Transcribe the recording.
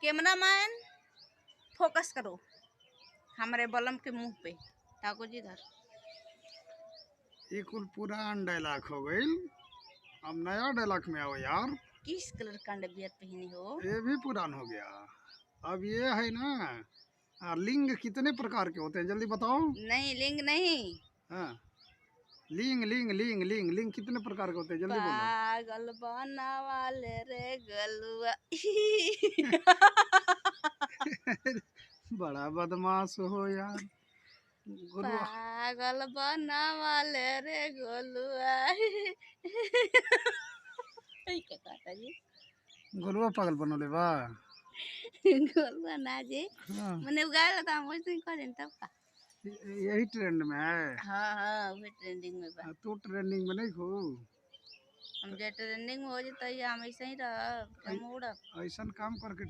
Cameraman focus करो हमारे बलम के मुंह पे। ठाकुर जी इधर। ये कुल पुरान डायलॉग हो गई, अब नया डायलॉग में आओ यार। किस कलर का अंडरवियर पहने हो? ये भी पुरान हो गया। अब ये है ना, लिंग कितने प्रकार के होते हैं जल्दी बताओ। नहीं लिंग नहीं। हाँ, लिंग लिंग लिंग लिंग लिंग कितने प्रकार के होते हैं जल्दी बोलो। पागल बना वाले रे गलुआ। बड़ा बदमाश हो यार। गुरु पागल बना वाले रे गोलुआ। क्या कहता जी? गुरुआ पागल बनोले बा। गोलुआ ना जी। हाँ, मैंने उगाया था हम वैसे ही कह दें तब का। यही ट्रेंड में है। हाँ हाँ वही ट्रेंडिंग में बा। तू ट्रेंडिंग में नहीं हो। हम जे ट्रेंडिंग में हो जाता है हम ऐसे ही रह हम उड़ब। ऐसा काम करके